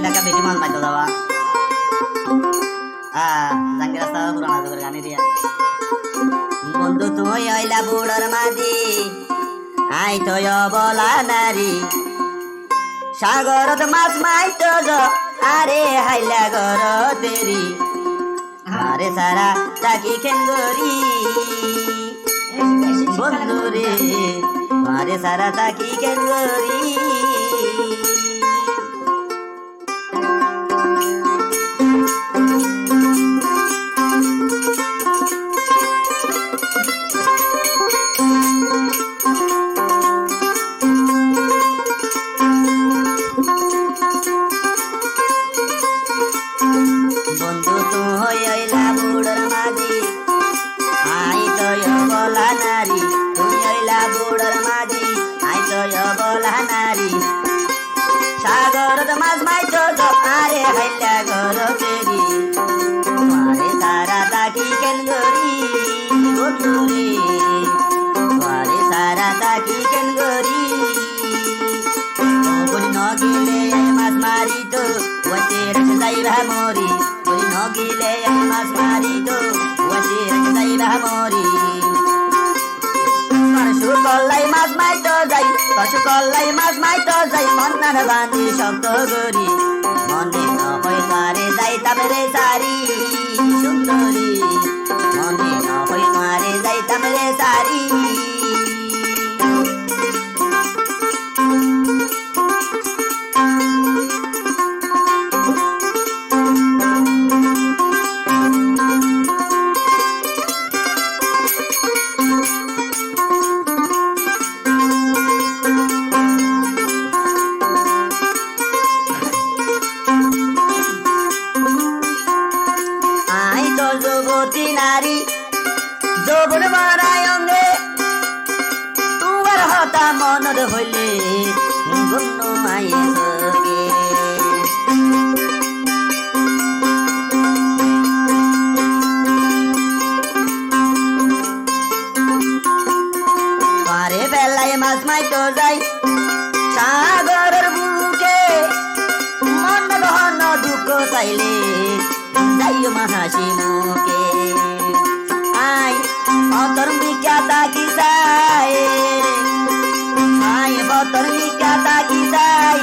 টাকা বেশি মাল পাইতো যাওয়া জাঙ্গি রাস্তা পুরানা যুগের গানি দিয়া বন্ধু তুই হইলা বুড়োর মাঝি আই তো বলা নারী সাগরত মাছ মাইতো গো আরে হাইলা গর দেরি আরে সারা তাকি খেঙ্গরি বন্ধু রে আরে সারা তাকি খেঙ্গরি বন্ধু তুই হইলা বুড়োর মাঝি আই তো বলা নারী তুই হইলা বুড়োর মাঝি আই তো বলা নারী সাগরত মাছ মাইতো গো আরে হাইলা গর দেরি আরে সারা তাকি কেন গরি বন্ধু রে আরে সারা তাকি কেন গরি বলি নগিলে মাছ মারি তো ওতে রস যাইবা মরি বলি নগিলে মাছ মারি তো ওতে রস যাইবা মরি পরশু কল্লাই মাছ মাইতো যাই পরশু কল্লাই মাছ মাইতো যাই মন্নার বাঁধি শব্দ গরি মনে নহই তারে যাইতাম রে সারি সুন্দরী মনে নহই তারে যাইতাম রে সারি যুবতী নারী যৌবন মারায় অঙ্গে তোমার হতা মনর হইলে বন্য মায়ে সঙ্গে পারে বেলায় মাছ মাইতো যাই সাগরের বুকে মন ঘন দুঃখ চাইলে যাইও মাহাসি মুখে আই অতর মিকাতা কি যাই আই অতর মিকাতা কি যাই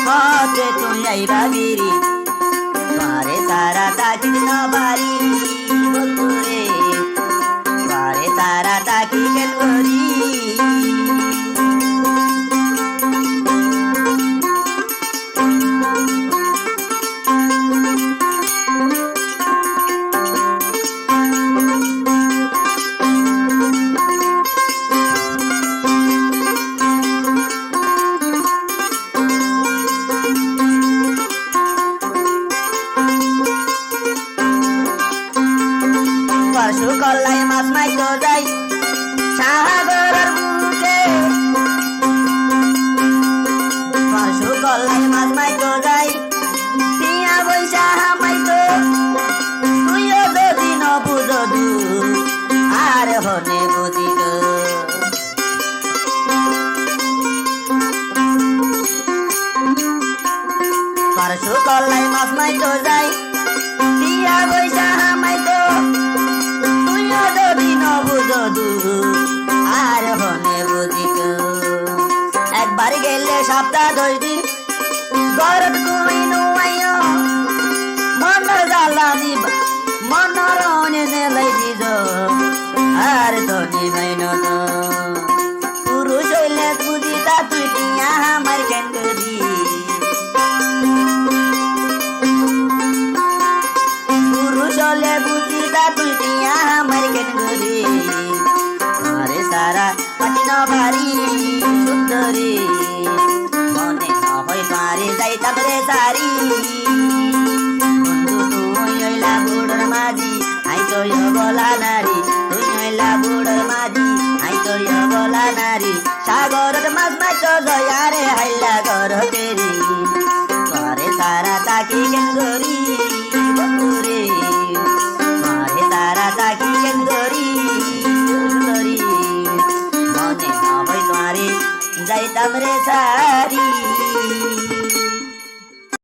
হতে তুই আইবা বিরি পারে সারা তাকি না বাড়ি বন্ধু রে পারে সারা তাকি কেন করি পরশু কল্লাই মাছ মাইতো যাই সাগরের বুকে পরশু কল্লাই মাছ মাইতো যাই টিয়া বৈশা মাইতো তুইও যদি ন বুঝো দু আর হনে বুঝিত পরশু কল্লাই মাছ মাইতো যাই টিয়া বৈশা মাইতো আর হনে বুঝিত একবার গেলে সপ্তাহ 2 দিন গরত তুই নুয়াইও মনর জ্বালানি মনর অনে লাই দিজ আর তো নিবাইন তো পুরুষ হইলে বুঝিতা তুই টিয়া আমার কেন করি পুরুষ হলে বুঝিতা তুই টিয়া আমার কেন করি আরে সারা পাটি ন ভারি সুন্দরী মনে নহই পারে যাইতাম রে সারি বন্ধু তুই হইলা বুড়োর মাঝি আই তো বলা নারী তুই হইলা বুড়োর মাঝি আই তো বলা নারী সাগরের মাছ মাইতো গয়া রে হাইলা গর তেরি